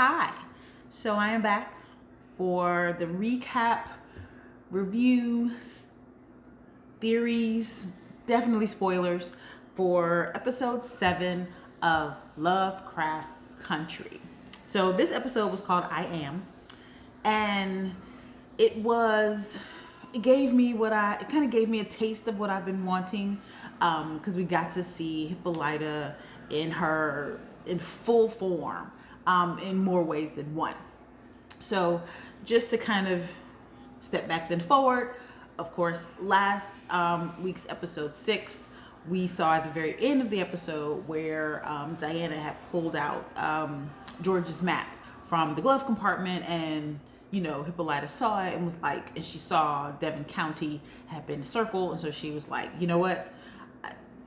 hi. So I am back for the recap, review, theories, definitely spoilers for episode 7 of Lovecraft Country. So this episode was called I Am, and it kind of gave me a taste of what I've been wanting, because we got to see Hippolyta in full form, in more ways than one. So just to kind of step back then forward, of course, last week's episode 6, we saw at the very end of the episode where Diana had pulled out George's map from the glove compartment, and Hippolyta saw it and was like, and she saw Devon County had been circled, and so she was like, you know what?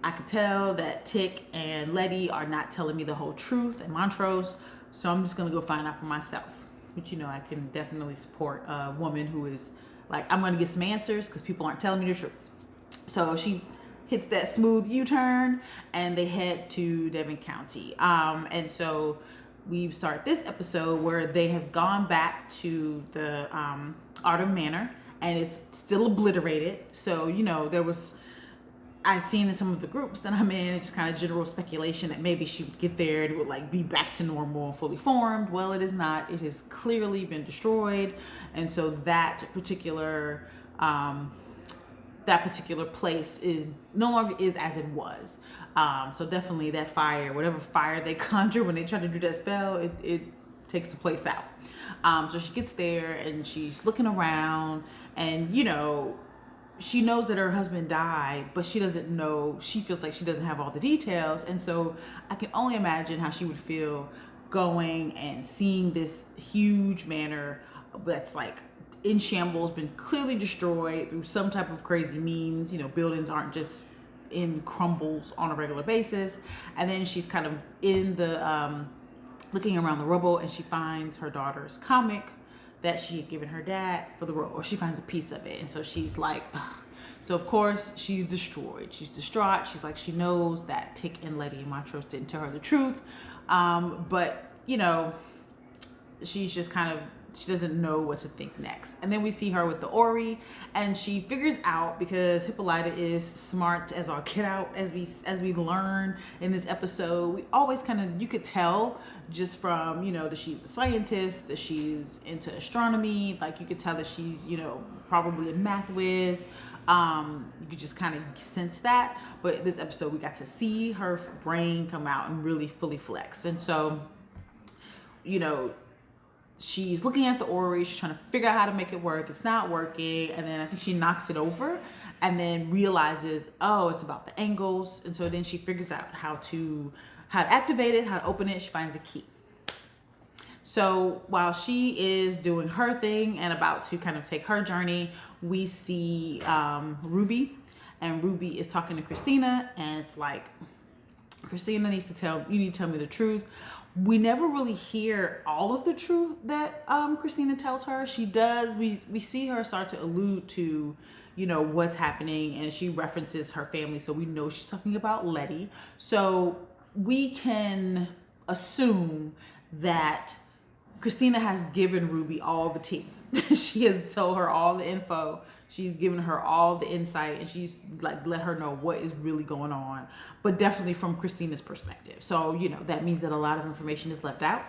I could tell that Tick and Letty are not telling me the whole truth, and Montrose, so I'm just gonna go find out for myself. Which, I can definitely support a woman who is like, I'm gonna get some answers because people aren't telling me the truth. So she hits that smooth U-turn and they head to Devon County. And so we start this episode where they have gone back to the Art of Manor, and it's still obliterated. So, I've seen in some of the groups that I'm in, it's kind of general speculation that maybe she would get there and it would like be back to normal and fully formed. Well, it is not. It has clearly been destroyed. And so that particular place is no longer is as it was. So definitely that fire, whatever fire they conjure when they try to do that spell, it takes the place out. So she gets there and she's looking around, and she knows that her husband died, but she feels like she doesn't have all the details. And so I can only imagine how she would feel going and seeing this huge manor that's like in shambles, been clearly destroyed through some type of crazy means. Buildings aren't just in crumbles on a regular basis. And then she's kind of in the looking around the rubble, and she finds her daughter's comic that she had given her dad for the role, or she finds a piece of it. And so she's like, ugh. So of course she's destroyed. She's distraught. She's like, she knows that Tick and Letty and Montrose didn't tell her the truth. But she's just she doesn't know what to think next. And then we see her with the Ori, and she figures out, because Hippolyta is smart as all get out, as we learn in this episode. We always you could tell just from, that she's a scientist, that she's into astronomy. Like, you could tell that she's, probably a math whiz. You could just kind of sense that. But this episode, we got to see her brain come out and really fully flex. And so, she's looking at the Ori, she's trying to figure out how to make it work. It's not working. And then I think she knocks it over and then realizes, oh, it's about the angles. And so then she figures out how to activate it, how to open it. She finds a key. So while she is doing her thing and about to kind of take her journey, we see Ruby, and Ruby is talking to Christina, and it's like, Christina you need to tell me the truth. We never really hear all of the truth that Christina tells her. She does. We see her start to allude to, what's happening, and she references her family, so we know she's talking about Letty. So we can assume that Christina has given Ruby all the tea. She has told her all the info. She's given her all the insight, and she's like let her know what is really going on, but definitely from Christina's perspective. So, that means that a lot of information is left out,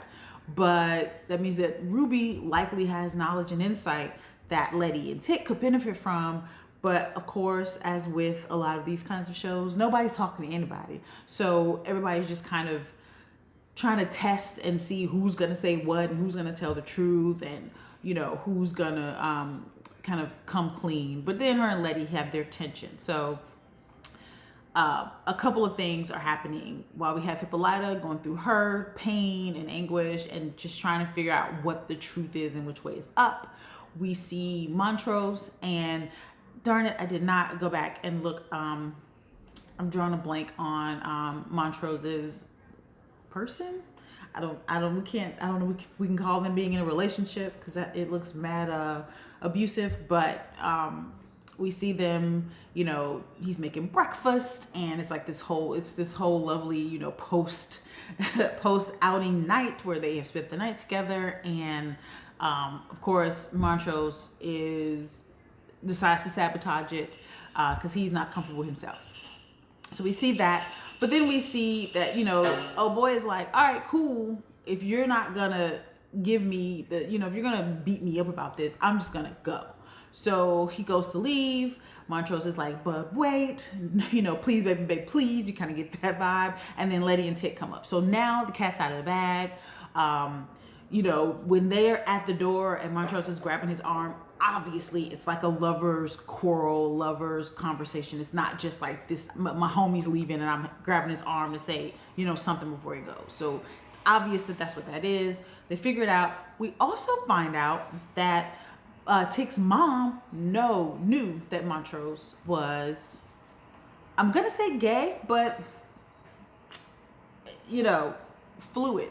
but that means that Ruby likely has knowledge and insight that Letty and Tick could benefit from. But of course, as with a lot of these kinds of shows, nobody's talking to anybody. So everybody's just kind of trying to test and see who's going to say what and who's going to tell the truth, and, who's going to kind of come clean. But then her and Letty have their tension. So a couple of things are happening while we have Hippolyta going through her pain and anguish and just trying to figure out what the truth is and which way is up. We see Montrose, and darn it, I did not go back and look. I'm drawing a blank on Montrose's person. I don't know if we can call them being in a relationship, because it looks mad abusive. But we see them, he's making breakfast, and it's like this whole lovely, post post outing night where they have spent the night together, and of course Montrose decides to sabotage it because he's not comfortable with himself. So we see that, but then we see that, oh boy is like, all right, cool. If you're not gonna give me if you're gonna beat me up about this, I'm just gonna go. So he goes to leave. Montrose is like, but wait, please, baby, please. You kind of get that vibe. And then Letty and Tick come up. So now the cat's out of the bag. When they're at the door and Montrose is grabbing his arm, obviously it's like a lover's quarrel, lover's conversation. It's not just like this, my homie's leaving and I'm grabbing his arm to say, something before he goes. So it's obvious that that's what that is. They figure it out. We also find out that Tick's mom knew that Montrose was, I'm gonna say gay, but fluid.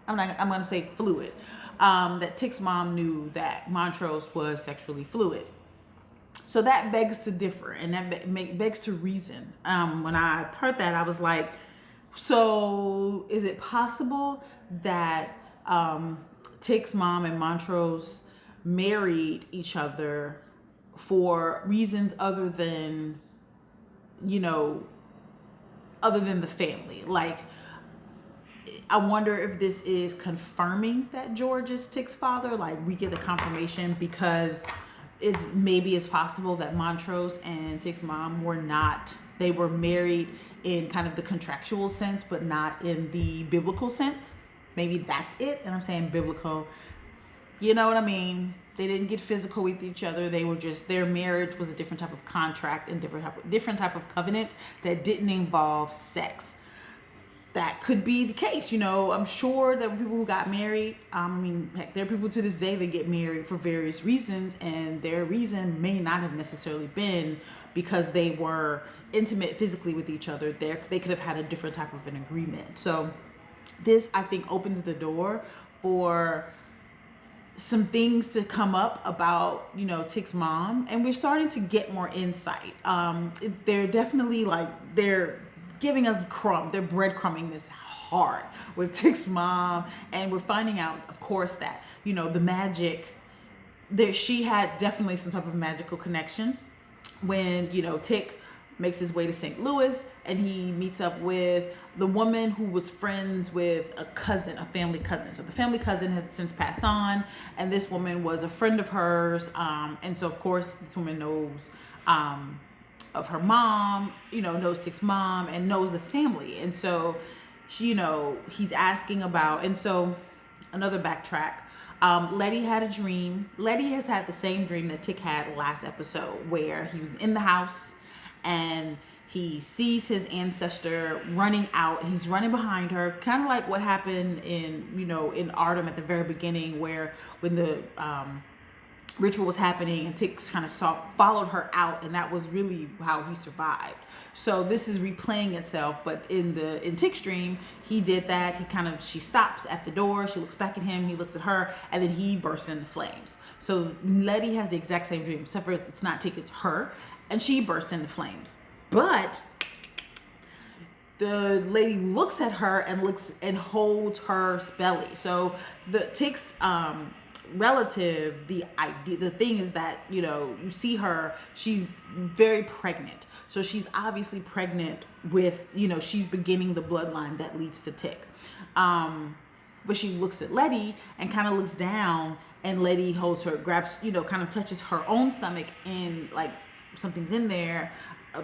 I'm gonna say fluid. That Tick's mom knew that Montrose was sexually fluid. So that begs to differ, and that begs to reason. When I heard that, I was like, so is it possible that Tick's mom and Montrose married each other for reasons other than the family? Like, I wonder if this is confirming that George is Tick's father. Like, we get the confirmation because it's possible that Montrose and Tick's mom were married in kind of the contractual sense, but not in the biblical sense. Maybe that's it. And I'm saying biblical, you know what I mean? They didn't get physical with each other. They were just, their marriage was a different type of contract and different type of covenant that didn't involve sex. That could be the case. I'm sure that people who got married, heck, there are people to this day that get married for various reasons, and their reason may not have necessarily been because they were intimate physically with each other. They could have had a different type of an agreement. So this, I think, opens the door for some things to come up about, Tick's mom, and we're starting to get more insight. They're definitely they're giving us they're breadcrumbing this hard with Tick's mom, and we're finding out, of course, that, the magic, that she had definitely some type of magical connection when, Tick makes his way to St. Louis and he meets up with the woman who was friends with a family cousin. So the family cousin has since passed on, and this woman was a friend of hers. And so, of course, this woman knows of her mom, knows Tick's mom and knows the family. And so, she, he's asking about, and so another backtrack. Letty had a dream. Letty has had the same dream that Tick had last episode, where he was in the house and he sees his ancestor running out, and he's running behind her, kind of like what happened in Artem at the very beginning, where when the ritual was happening and Tick kind of followed her out, and that was really how he survived. So this is replaying itself, but in Tick's dream, he did that. She stops at the door, she looks back at him, he looks at her, and then he bursts into flames. So Letty has the exact same dream, except for it's not Tick, it's her, and she bursts into flames. But the lady looks at her and holds her belly. So the Tick's relative, the thing is that, you see her, she's very pregnant. So she's obviously pregnant with, she's beginning the bloodline that leads to Tick. But she looks at Letty and kind of looks down, and Letty holds her, grabs, kind of touches her own stomach, and like something's in there.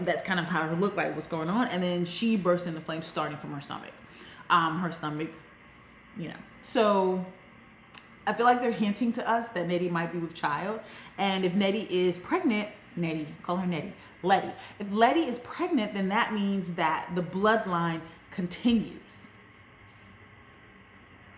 That's kind of how her looked like, what's going on. And then she bursts into flames starting from her stomach. So I feel like they're hinting to us that Nettie might be with child. And if Nettie is pregnant, Letty. If Letty is pregnant, then that means that the bloodline continues.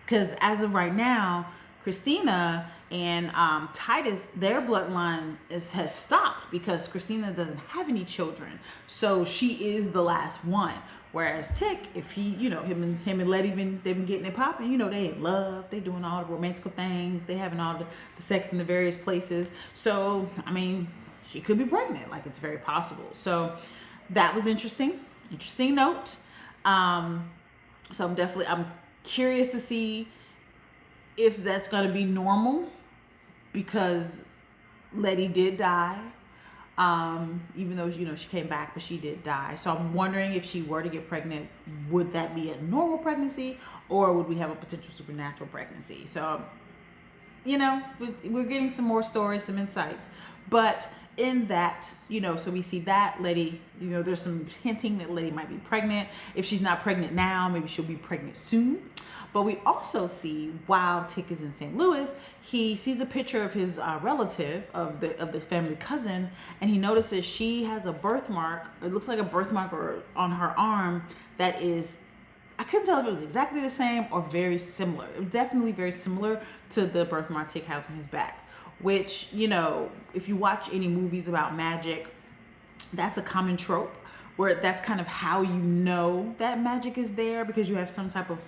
Because as of right now, Christina and Titus, their bloodline has stopped because Christina doesn't have any children. So she is the last one. Whereas Tick, if he, him and Letty, they've been getting it popping, they in love, they doing all the romantical things, they having all the sex in the various places. So, she could be pregnant, like it's very possible. So that was interesting note. So I'm curious to see if that's going to be normal, because Letty did die. Even though, she came back, but she did die. So I'm wondering, if she were to get pregnant, would that be a normal pregnancy, or would we have a potential supernatural pregnancy? So, we're getting some more stories, some insights. But in that, so we see that Letty, there's some hinting that Letty might be pregnant. If she's not pregnant now, maybe she'll be pregnant soon. But we also see, while Tick is in St. Louis, he sees a picture of his relative, of the family cousin, and he notices she has a birthmark. It looks like a birthmark on her arm that is, I couldn't tell if it was exactly the same or very similar. It was definitely very similar to the birthmark Tick has on his back, which, if you watch any movies about magic, that's a common trope, where that's kind of how you know that magic is there, because you have some type of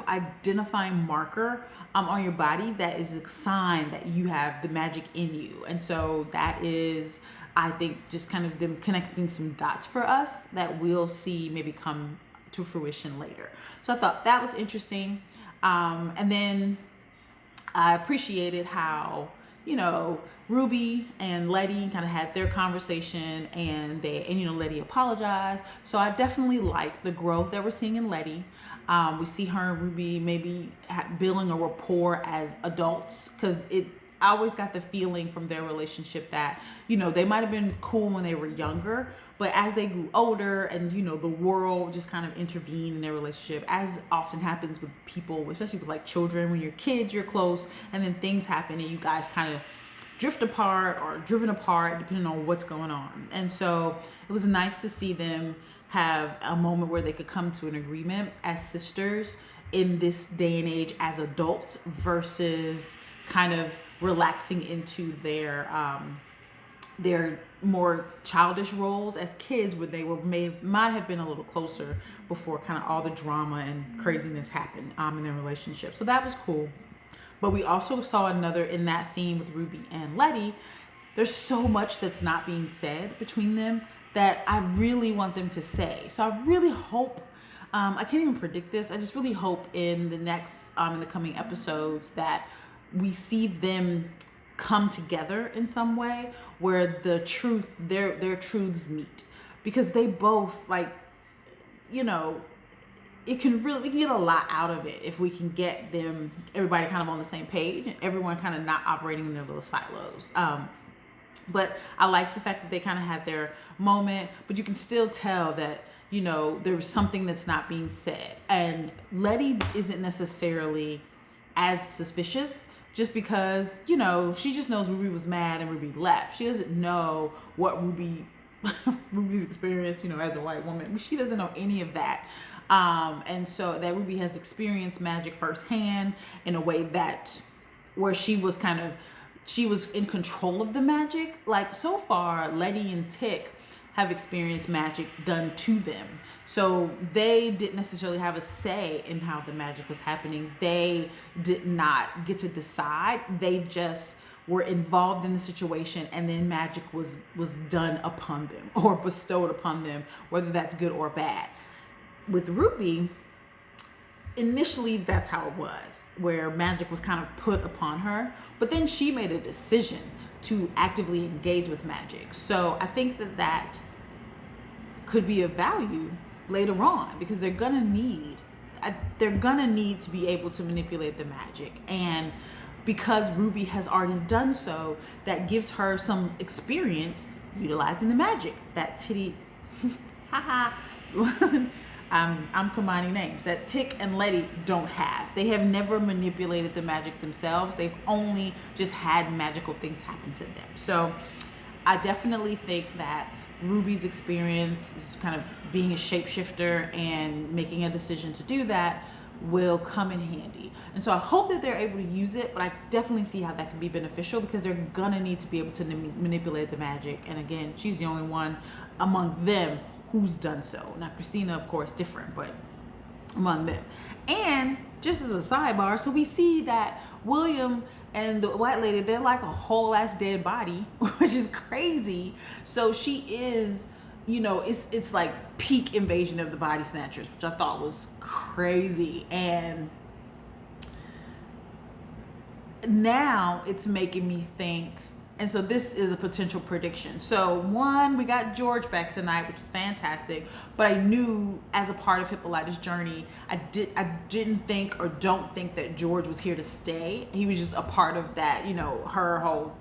identifying marker on your body that is a sign that you have the magic in you. And so that is, I think, just kind of them connecting some dots for us that we'll see maybe come to fruition later. So I thought that was interesting. And then I appreciated how, Ruby and Letty kind of had their conversation, and Letty apologized. So I definitely like the growth that we're seeing in Letty. We see her and Ruby maybe building a rapport as adults, because I always got the feeling from their relationship that, they might have been cool when they were younger, but as they grew older and, the world just kind of intervened in their relationship, as often happens with people, especially with like children. When you're kids, you're close, and then things happen and you guys kind of drift apart or driven apart, depending on what's going on. And so it was nice to see them have a moment where they could come to an agreement as sisters in this day and age as adults, versus kind of relaxing into their more childish roles as kids, where they might have been a little closer before kind of all the drama and craziness happened in their relationship. So that was cool. But we also saw another, in that scene with Ruby and Letty, there's so much that's not being said between them that I really want them to say. So I really hope, I can't even predict this, I just really hope in the next, in the coming episodes, that we see them come together in some way, where their truths meet. Because they both, we can get a lot out of it if we can get everybody kind of on the same page, and everyone kind of not operating in their little silos. But I like the fact that they kind of had their moment, but you can still tell that, there was something that's not being said. And Letty isn't necessarily as suspicious, just because, she just knows Ruby was mad and Ruby left. She doesn't know what Ruby's experience, as a white woman. She doesn't know any of that. And so that Ruby has experienced magic firsthand in a way where she was in control of the magic. Like, so far, Letty and Tick have experienced magic done to them. So they didn't necessarily have a say in how the magic was happening. They did not get to decide. They just were involved in the situation, and then magic was done upon them or bestowed upon them, whether that's good or bad. With Ruby, initially that's how it was, where magic was kind of put upon her, but then she made a decision to actively engage with magic. So I think that could be of value later on, because they're gonna need to be able to manipulate the magic. And because Ruby has already done so, that gives her some experience utilizing the magic that I'm combining names, that Tick and Letty don't have. They have never manipulated the magic themselves. They've only just had magical things happen to them. So I definitely think that Ruby's experience is kind of being a shapeshifter and making a decision to do that will come in handy. And so I hope that they're able to use it, but I definitely see how that can be beneficial, because they're gonna need to be able to manipulate the magic. And again, she's the only one among them who's done so. Now, Christina, of course, different, but among them. And just as a sidebar, so we see that William and the white lady, they're like a whole ass dead body, which is crazy. So she is you know, it's like peak Invasion of the Body Snatchers, which I thought was crazy. And now it's making me think, and so this is a potential prediction. So one, we got George back tonight, which is fantastic, but I knew as a part of Hippolyta's journey, I didn't think or don't think that George was here to stay. He was just a part of that, you know, her whole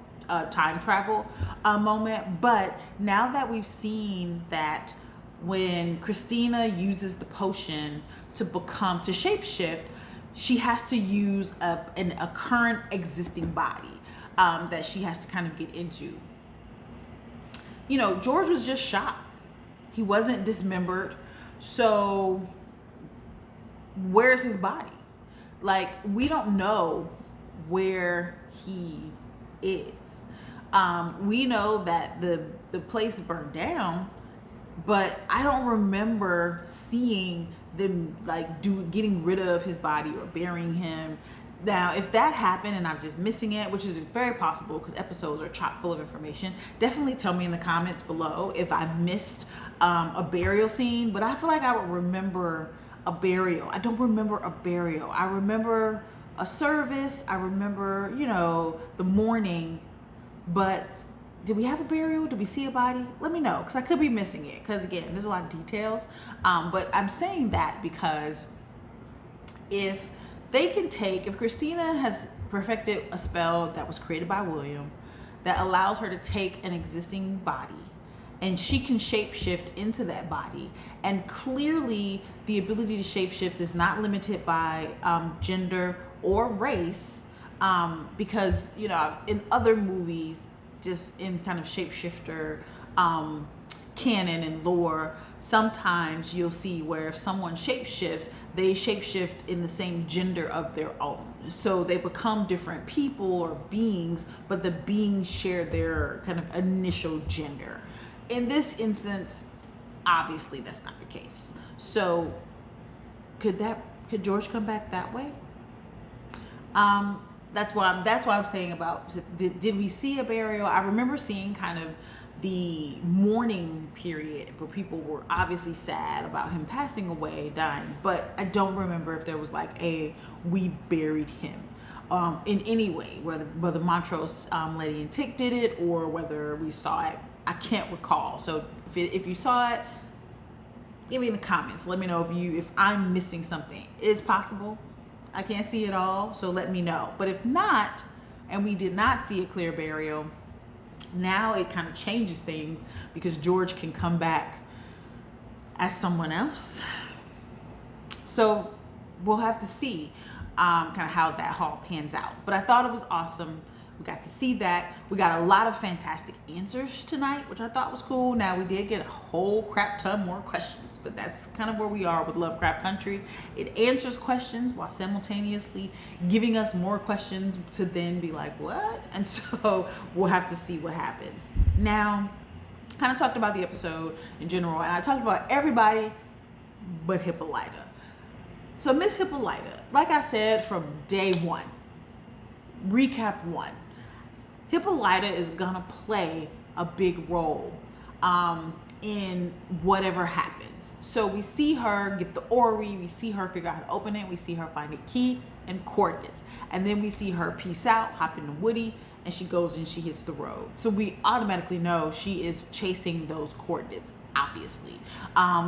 time travel moment. But now that we've seen that when Christina uses the potion to shapeshift, she has to use a current existing body that she has to kind of get into. You know, George was just shot. He wasn't dismembered. So where's his body? Like, we don't know where he is. We know that the place burned down, but I don't remember seeing them like getting rid of his body or burying him. Now, if that happened and I'm just missing it, which is very possible because episodes are chock full of information, definitely tell me in the comments below if I missed a burial scene. But I feel like I would remember a burial. I don't remember a burial. I remember a service. I remember, you know, the mourning. But did we have a burial? Did we see a body? Let me know, because I could be missing it. Because again, there's a lot of details. But I'm saying that because if Christina has perfected a spell that was created by William that allows her to take an existing body and she can shapeshift into that body, and clearly the ability to shapeshift is not limited by gender or race, because, you know, in other movies, just in kind of shapeshifter canon and lore, sometimes you'll see where if someone shapeshifts, they shapeshift in the same gender of their own. So they become different people or beings, but the beings share their kind of initial gender. In this instance, obviously that's not the case. So could George come back that way? That's why I'm saying about, did we see a burial? I remember seeing kind of the mourning period where people were obviously sad about him passing away, dying, but I don't remember if there was like we buried him in any way, whether Montrose, Letty and Tick did it, or whether we saw it. I can't recall. So if you saw it, give me in the comments. Let me know if I'm missing something. It's possible. I can't see it all, so let me know. But if not, and we did not see a clear burial, now it kind of changes things because George can come back as someone else. So we'll have to see kind of how that haul pans out. But I thought it was awesome. We got to see that. We got a lot of fantastic answers tonight, which I thought was cool. Now, we did get a whole crap ton more questions, but that's kind of where we are with Lovecraft Country. It answers questions while simultaneously giving us more questions to then be like, what? And so we'll have to see what happens. Now, kind of talked about the episode in general, and I talked about everybody but Hippolyta. So Miss Hippolyta, like I said from day one, recap one, Hippolyta is gonna play a big role in whatever happens. So we see her get the orrery, we see her figure out how to open it, we see her find a key and coordinates, and then we see her peace out, hop into Woody, and she goes and she hits the road. So we automatically know she is chasing those coordinates, obviously.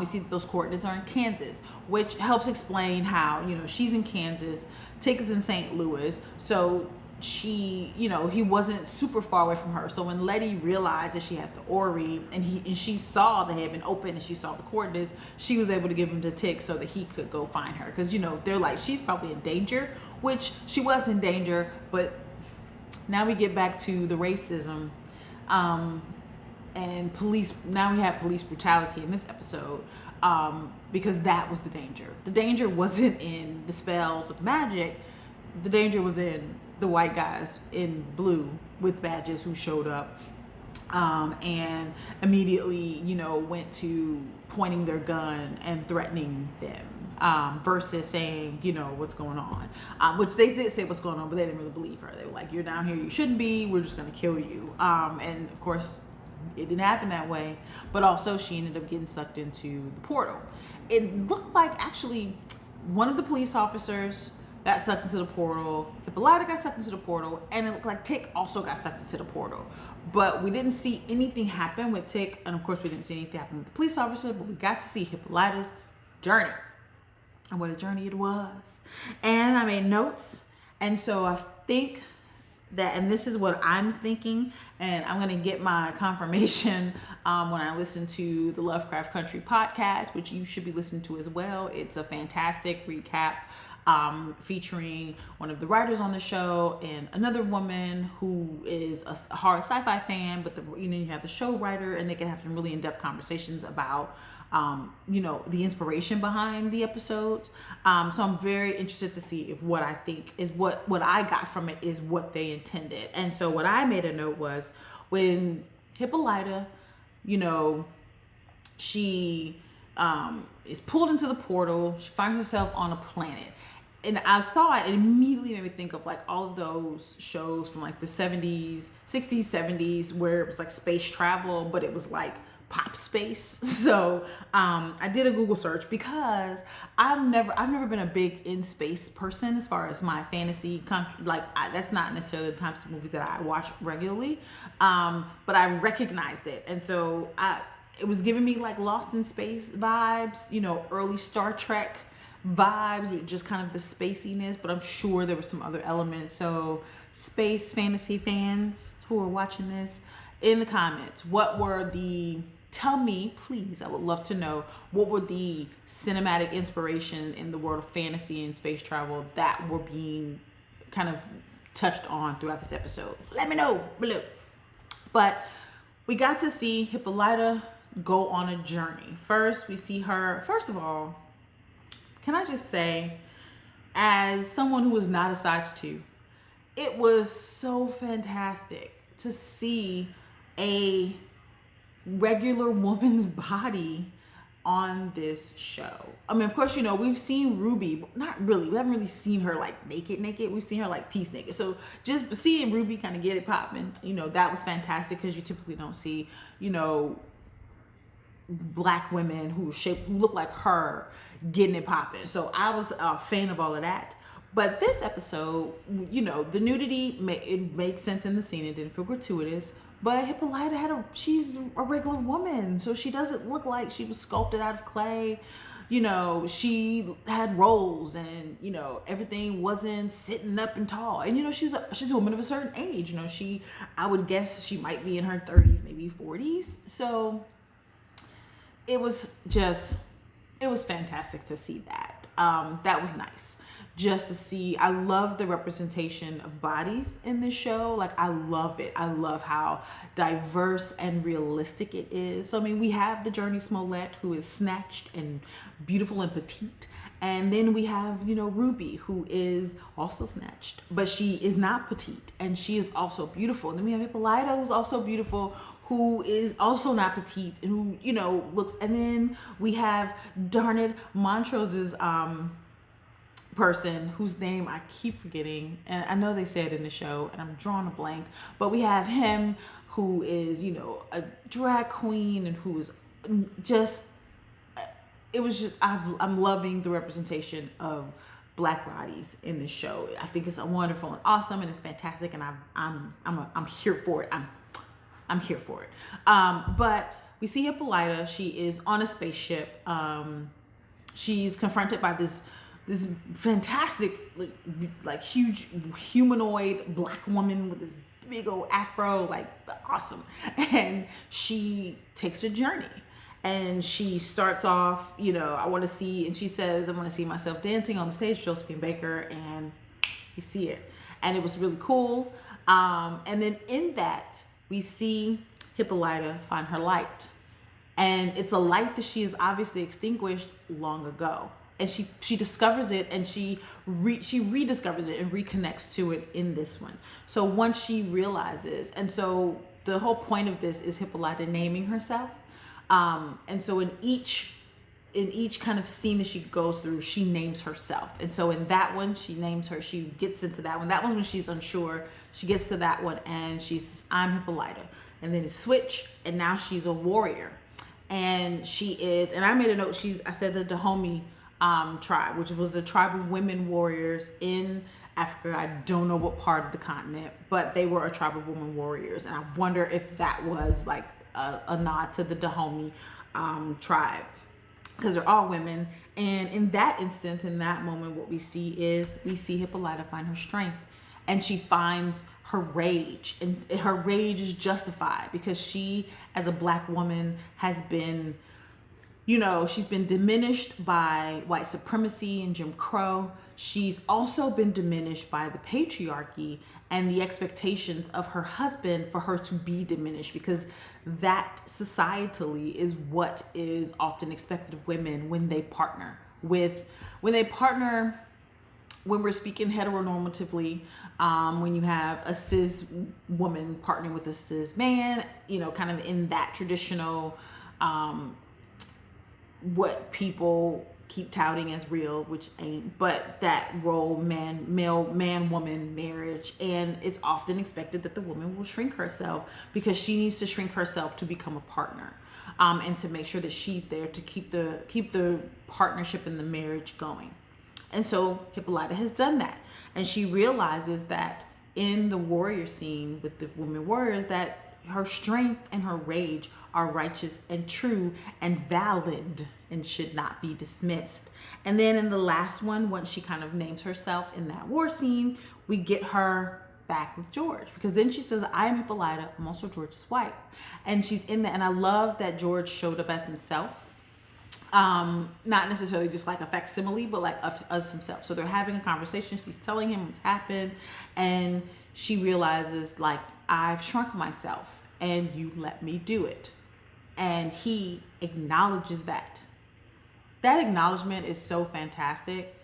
We see that those coordinates are in Kansas, which helps explain how, you know, she's in Kansas, Tick is in St. Louis, so she, you know, he wasn't super far away from her. So when Letty realized that she had the orrery and she saw they had been open and she saw the coordinates, she was able to give him to Tick so that he could go find her. Because, you know, they're like, she's probably in danger, which she was in danger. But now we get back to the racism and police. Now we have police brutality in this episode because that was the danger. The danger wasn't in the spells with magic. The danger was in the white guys in blue with badges who showed up and immediately, you know, went to pointing their gun and threatening them versus saying, you know, what's going on, which they did say what's going on, but they didn't really believe her. They were like, you're down here, you shouldn't be, we're just going to kill you. And of course, it didn't happen that way. But also she ended up getting sucked into the portal. It looked like actually one of the police officers got sucked into the portal, Hippolyta got sucked into the portal, and it looked like Tick also got sucked into the portal. But we didn't see anything happen with Tick, and of course we didn't see anything happen with the police officer, but we got to see Hippolyta's journey. And what a journey it was. And I made notes, and so I think that, and this is what I'm thinking, and I'm gonna get my confirmation when I listen to the Lovecraft Country podcast, which you should be listening to as well. It's a fantastic recap featuring one of the writers on the show and another woman who is a horror sci-fi fan, but you have the show writer, and they can have some really in-depth conversations about the inspiration behind the episodes. So I'm very interested to see if what I think is what I got from it is what they intended. And so what I made a note was when Hippolyta, she is pulled into the portal, she finds herself on a planet. And I saw it, and immediately made me think of like all of those shows from like the 70s, 60s, 70s, where it was like space travel, but it was like pop space. So I did a Google search because I've never been a big in space person as far as my fantasy that's not necessarily the types of movies that I watch regularly, but I recognized it, and so it was giving me like Lost in Space vibes, early Star Trek vibes with just kind of the spaciness, but I'm sure there were some other elements. So space fantasy fans who are watching this, in the comments, tell me, please, I would love to know, what were the cinematic inspiration in the world of fantasy and space travel that were being kind of touched on throughout this episode? Let me know below. But we got to see Hippolyta go on a journey. First, we see her, first of all, can I just say, as someone who is not a size 2, it was so fantastic to see a regular woman's body on this show. I mean, of course, we've seen Ruby, but not really. We haven't really seen her like naked. We've seen her like piece naked. So just seeing Ruby kind of get it popping, that was fantastic, because you typically don't see, Black women who look like her getting it popping. So I was a fan of all of that. But this episode, the nudity, it made sense in the scene. It didn't feel gratuitous. But Hippolyta she's a regular woman, so she doesn't look like she was sculpted out of clay. She had rolls, and everything wasn't sitting up and tall. And she's a woman of a certain age. I would guess she might be in her 30s, maybe 40s. So it was fantastic to see that. That was nice. Just to see, I love the representation of bodies in this show. Like, I love it. I love how diverse and realistic it is. So, I mean, we have the Journey Smollett, who is snatched and beautiful and petite. And then we have, Ruby, who is also snatched, but she is not petite, and she is also beautiful. And then we have Hippolyta, who's also beautiful, who is also not petite, and who, looks, and then we have, darn it, Montrose's, person whose name I keep forgetting, and I know they said in the show, and I'm drawing a blank, but we have him who is, a drag queen, and who is just, I'm loving the representation of Black bodies in this show. I think it's wonderful and awesome, and it's fantastic, and I'm here for it. I'm here for it. But we see Hippolyta. She is on a spaceship. She's confronted by this fantastic, like huge humanoid Black woman with this big old afro, like awesome. And she takes a journey, and she starts off, and she says, I want to see myself dancing on the stage, Josephine Baker, and you see it. And it was really cool. And then in that, we see Hippolyta find her light. And it's a light that she has obviously extinguished long ago. And she discovers it, and she rediscovers it and reconnects to it in this one. So once she realizes, and so the whole point of this is Hippolyta naming herself. And so in each kind of scene that she goes through, she names herself. And so in that one, she gets into that one. That one's when she's unsure. She gets to that one, and I'm Hippolyta. and then it switched, and now she's a warrior. And she is, and I made a note, I said the Dahomey tribe, which was a tribe of women warriors in Africa. I don't know what part of the continent, but they were a tribe of women warriors. And I wonder if that was like a nod to the Dahomey tribe, because they're all women. And in that instance, in that moment, what we see Hippolyta find her strength, and she finds her rage, and her rage is justified because she, as a Black woman, has been, she's been diminished by white supremacy and Jim Crow. She's also been diminished by the patriarchy and the expectations of her husband for her to be diminished, because that societally is what is often expected of women when they partner when we're speaking heteronormatively, when you have a cis woman partnering with a cis man, kind of in that traditional, what people keep touting as real, which ain't, but that role, man-woman marriage. And it's often expected that the woman will shrink herself because she needs to shrink herself to become a partner, and to make sure that she's there to keep the partnership and the marriage going. And so Hippolyta has done that. And she realizes that in the warrior scene with the women warriors, that her strength and her rage are righteous and true and valid and should not be dismissed. And then in the last one, once she kind of names herself in that war scene, we get her back with George, because then she says, I am Hippolyta, I'm also George's wife. And she's in that. And I love that George showed up as himself. Not necessarily just like a facsimile, but like as himself. So they're having a conversation. She's telling him what's happened, and she realizes, like, I've shrunk myself and you let me do it. And he acknowledges that. That acknowledgement is so fantastic,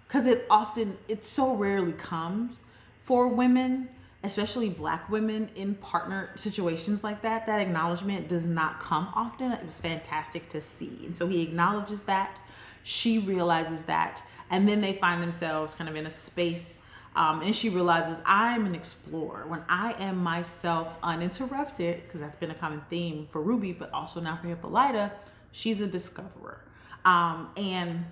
because it so rarely comes for women, especially Black women in partner situations like that. That acknowledgement does not come often. It was fantastic to see. And so he acknowledges that, she realizes that, and then they find themselves kind of in a space, and she realizes, I'm an explorer. When I am myself uninterrupted, because that's been a common theme for Ruby, but also now for Hippolyta, she's a discoverer. And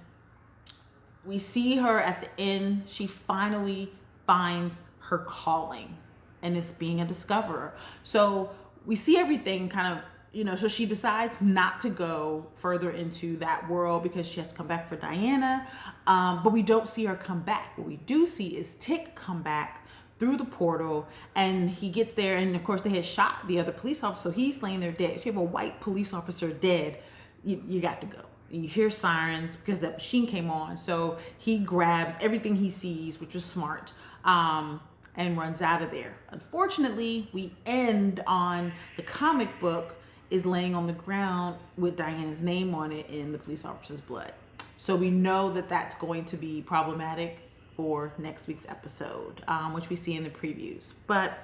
we see her at the end, she finally finds her calling, and it's being a discoverer. So we see everything kind of, so she decides not to go further into that world because she has to come back for Diana. But we don't see her come back. What we do see is Tick come back through the portal, and he gets there, and of course they had shot the other police officer, so he's laying there dead. So you have a white police officer dead, you got to go. You hear sirens because that machine came on. So he grabs everything he sees, which was smart, and runs out of there. Unfortunately, we end on the comic book is laying on the ground with Diana's name on it in the police officer's blood. So we know that that's going to be problematic for next week's episode, which we see in the previews. But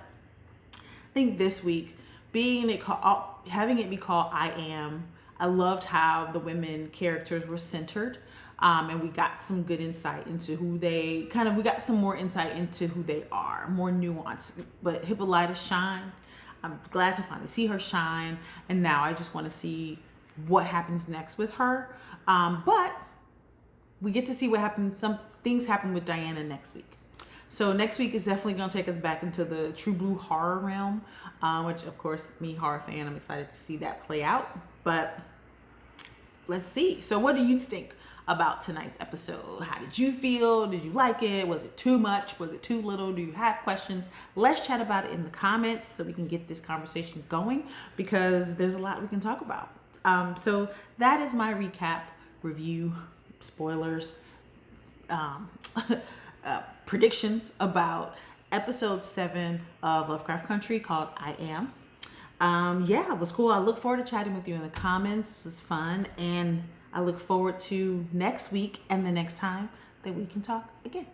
I think this week, having it be called I Am, I loved how the women characters were centered. And we got some good insight into we got some more insight into who they are, more nuance. But Hippolyta shined. I'm glad to finally see her shine. And now I just want to see what happens next with her. But we get to see what happens. Some things happen with Diana next week. So next week is definitely going to take us back into the true blue horror realm, which, of course, me, horror fan, I'm excited to see that play out. But let's see. So what do you think about tonight's episode? How did you feel? Did you like it? Was it too much? Was it too little? Do you have questions? Let's chat about it in the comments so we can get this conversation going, because there's a lot we can talk about. So that is my recap, review, spoilers, predictions about episode 7 of Lovecraft Country, called I Am. Yeah, it was cool. I look forward to chatting with you in the comments. It was fun, and I look forward to next week and the next time that we can talk again.